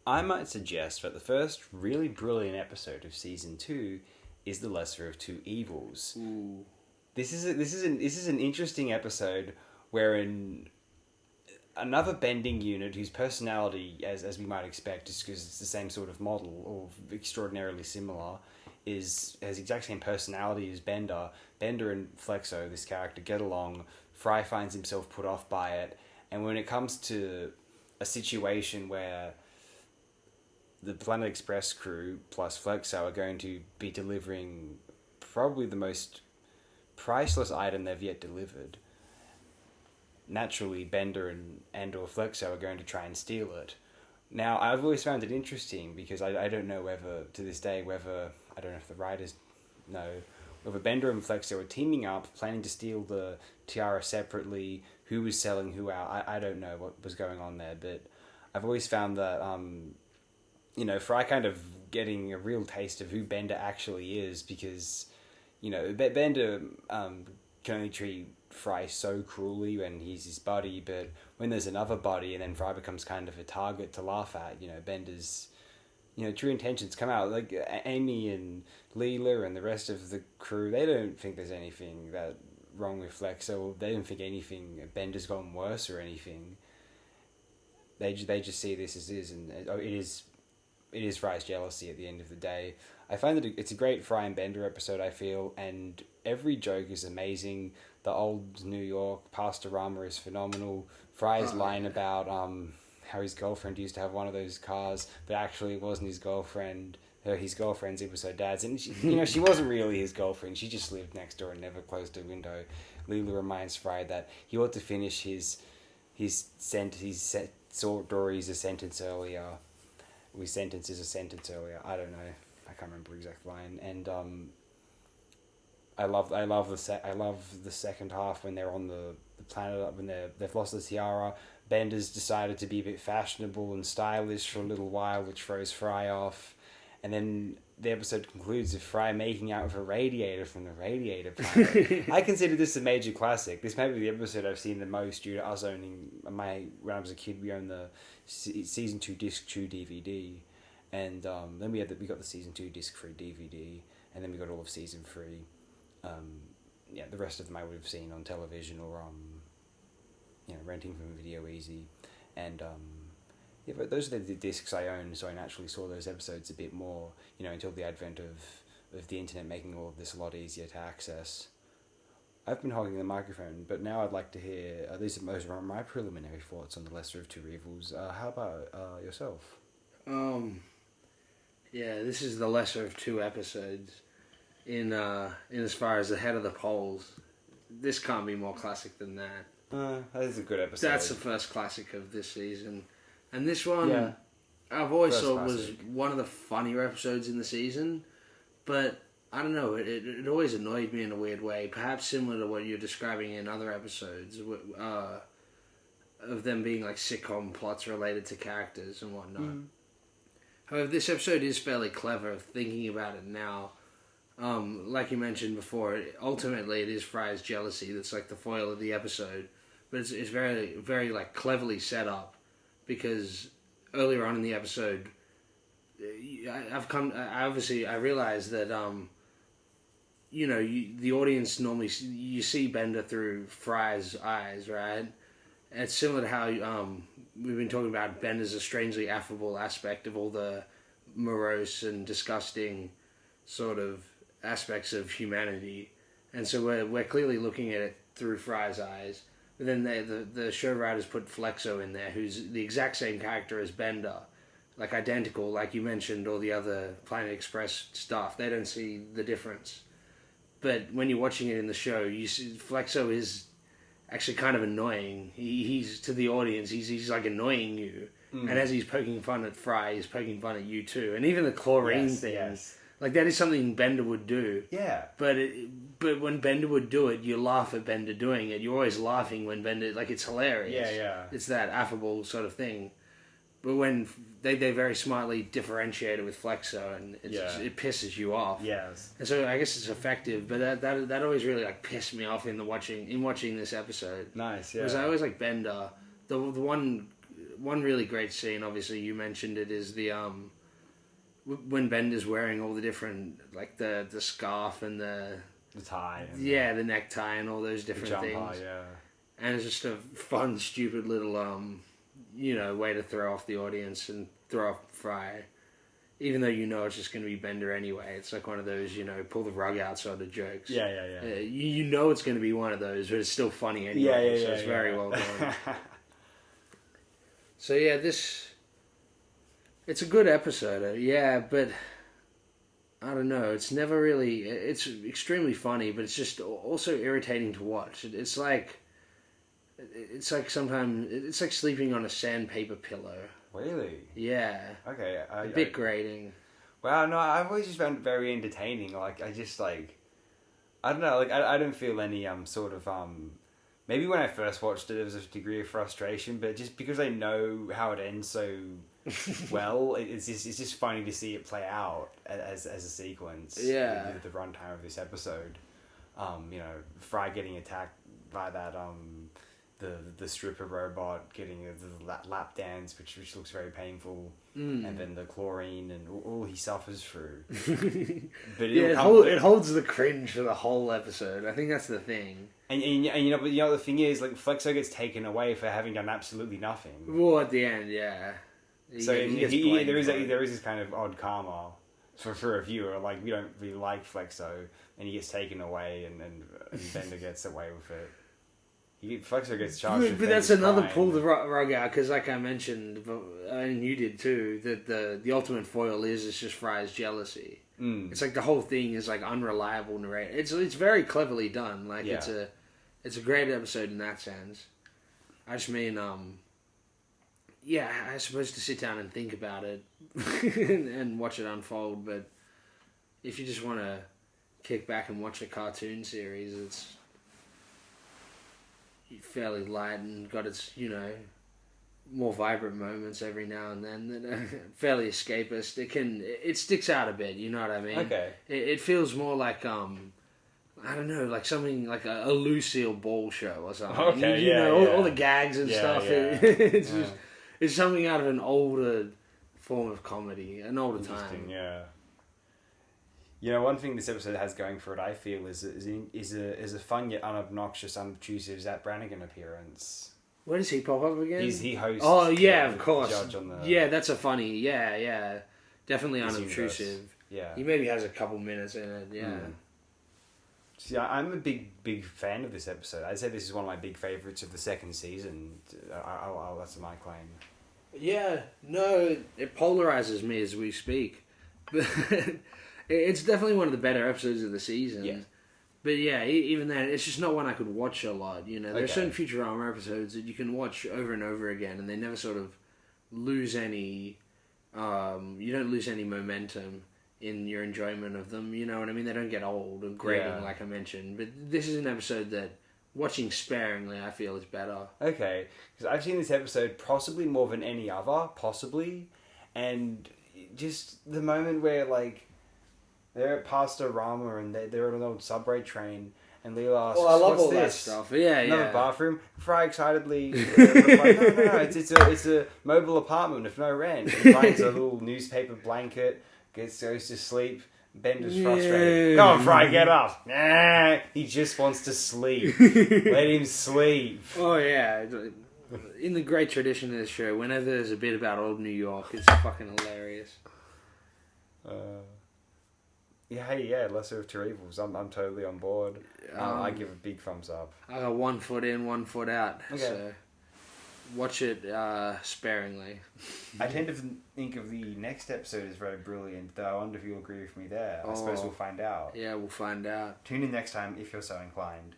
I might suggest that the first really brilliant episode of season 2 is the lesser of two evils. Ooh. This is an interesting episode wherein another bending unit whose personality, as we might expect, just because it's the same sort of model or extraordinarily similar, has the exact same personality as Bender. Bender and Flexo, this character, get along. Fry finds himself put off by it, and when it comes to a situation where the Planet Express crew plus Flexo are going to be delivering probably the most priceless item they've yet delivered, naturally Bender and or Flexo are going to try and steal it. Now, I've always found it interesting because I don't know whether, to this day, I don't know if the writers know, whether Bender and Flexo are teaming up, planning to steal the tiara separately, who was selling who out. I don't know what was going on there, but I've always found that, Fry kind of getting a real taste of who Bender actually is, because, Bender can only treat Fry so cruelly when he's his buddy, but when there's another buddy and then Fry becomes kind of a target to laugh at, Bender's, true intentions come out. Like, Amy and Leela and the rest of the crew, they don't think there's anything that wrong with Flexo. They don't think Bender's gotten worse or anything. They just see this as is, and it is Fry's jealousy at the end of the day. I find that it's a great Fry and Bender episode, I feel, and every joke is amazing. The old New York Pastorama is phenomenal. Fry's line about how his girlfriend used to have one of those cars, but actually it wasn't his girlfriend. His girlfriend's, it was her dad's. And, she wasn't really his girlfriend. She just lived next door and never closed a window. Leela reminds Fry that he ought to finish his stories a sentence earlier. His sentence is a sentence earlier. I don't know. I can't remember the exact line. And I love the second half when they're on the planet, when they've lost the tiara. Bender's decided to be a bit fashionable and stylish for a little while, which throws Fry off. And then the episode concludes with Fry making out with a radiator from the radiator planet. I consider this a major classic. This may be the episode I've seen the most due to us owning when I was a kid, we owned the season 2 disc 2 DVD, and then we got the season 2 disc 3 DVD, and then we got all of season 3. The rest of them I would have seen on television or renting from Video Easy, and but those are the discs I own, so I naturally saw those episodes a bit more, until the advent of the internet making all of this a lot easier to access. I've been hogging the microphone, but now I'd like to hear, those are my preliminary thoughts on the lesser of two evils. How about yourself? This is the lesser of two episodes. In as far as the head of the polls, this can't be more classic than that. That is a good episode. That's the first classic of this season. And this one, I've always thought was one of the funnier episodes in the season, but I don't know, it always annoyed me in a weird way, perhaps similar to what you're describing in other episodes, of them being like sitcom plots related to characters and whatnot. Mm. However, this episode is fairly clever, thinking about it now. Like you mentioned before, ultimately it is Fry's jealousy that's like the foil of the episode, but it's very, very like cleverly set up. Because earlier on in the episode, I realized that, the audience normally, you see Bender through Fry's eyes, right? And it's similar to how we've been talking about Bender's a strangely affable aspect of all the morose and disgusting sort of aspects of humanity. And so we're clearly looking at it through Fry's eyes. But then the show writers put Flexo in there, who's the exact same character as Bender. Like identical, like you mentioned, all the other Planet Express stuff. They don't see the difference. But when you're watching it in the show, you see Flexo is actually kind of annoying. He's to the audience, he's like annoying you. Mm. And as he's poking fun at Fry, he's poking fun at you too. And even the chlorine thing. Yes. Like, that is something Bender would do. Yeah. But when Bender would do it, you laugh at Bender doing it. You're always laughing when Bender... Like, it's hilarious. Yeah. It's that affable sort of thing. But when they very smartly differentiate it with Flexo, and it pisses you off. Yes. And so I guess it's effective, but that always really, like, pissed me off in watching this episode. Nice, yeah. Because I always like Bender. The one one really great scene, obviously you mentioned it, is the when Bender's wearing all the different, like the scarf and the tie. And the necktie and all those different things. Yeah. And it's just a fun, stupid little way to throw off the audience and throw off Fry. Even though it's just going to be Bender anyway. It's like one of those, pull the rug out sort of jokes. Yeah. It's going to be one of those, but it's still funny anyway. So it's very well done. So yeah, it's a good episode. Yeah, but I don't know. It's never really... It's extremely funny, but it's just also irritating to watch. It's like sometimes... It's like sleeping on a sandpaper pillow. Really? Yeah. Okay. A bit grating. Wow, no, I've always just found it very entertaining. Like, I just, like... I don't know, like, I don't feel any, sort of, maybe when I first watched it, there was a degree of frustration, but just because I know how it ends so well, it's just funny to see it play out as a sequence. Yeah. The runtime of this episode. Fry getting attacked by that, the stripper robot getting the lap dance, which looks very painful, and then the chlorine and all he suffers through. But it holds the cringe for the whole episode. I think that's the thing. And the thing is, like, Flexo gets taken away for having done absolutely nothing. Well, at the end, yeah. There is this kind of odd karma for a viewer. Like, we don't really like Flexo, and he gets taken away, and Bender gets away with it. Flexo gets charged. But that's another pull the rug out, because like I mentioned, and you did too, that the ultimate foil is just Fry's jealousy. It's like the whole thing is like unreliable narration. It's very cleverly done. Like it's a great episode in that sense. I just mean, I suppose to sit down and think about it and watch it unfold. But if you just want to kick back and watch a cartoon series, it's fairly light and got its, more vibrant moments every now and then. Fairly escapist. It sticks out a bit, you know what I mean? Okay. It feels more like, I don't know, like something like a Lucille Ball show or something. Okay, all the gags and stuff. Yeah. It's something out of an older form of comedy, an older Interesting, time. Yeah. One thing this episode has going for it, I feel, is a fun yet unobnoxious, unobtrusive Zach Brannigan appearance. Where does he pop up again? He hosts. Oh yeah, of course. Judge on the... Yeah, that's a funny. Yeah, definitely unobtrusive. Yeah, he maybe has a couple minutes in it. Yeah. See, I'm a big fan of this episode. I'd say this is one of my big favourites of the second season. That's my claim. Yeah, no, it polarizes me as we speak. But it's definitely one of the better episodes of the season. Yeah. But yeah, even then, it's just not one I could watch a lot. There's certain Futurama episodes that you can watch over and over again, and they never sort of lose any. You don't lose any momentum in your enjoyment of them. You know what I mean? They don't get old and grating, like I mentioned. But this is an episode that, watching sparingly, I feel is better. Okay, because I've seen this episode possibly more than any other, and just the moment where, like, they're at Pastorama and they're on an old subway train, and Leo asks, I love "What's all this?" that stuff. Yeah, Another bathroom. Fry excitedly, like, no, it's a mobile apartment with no rent. He finds a little newspaper blanket, goes to sleep. Bender's frustrated. Come on, Fry, get up. Nah, he just wants to sleep. Let him sleep. Oh yeah. In the great tradition of this show, whenever there's a bit about old New York, it's fucking hilarious. Lesser of two evils. I'm totally on board. I give a big thumbs up. I got 1 foot in, 1 foot out. Okay. So watch it sparingly. I tend to think of the next episode as very brilliant, though I wonder if you'll agree with me there. I suppose we'll find out. Yeah, we'll find out. Tune in next time if you're so inclined.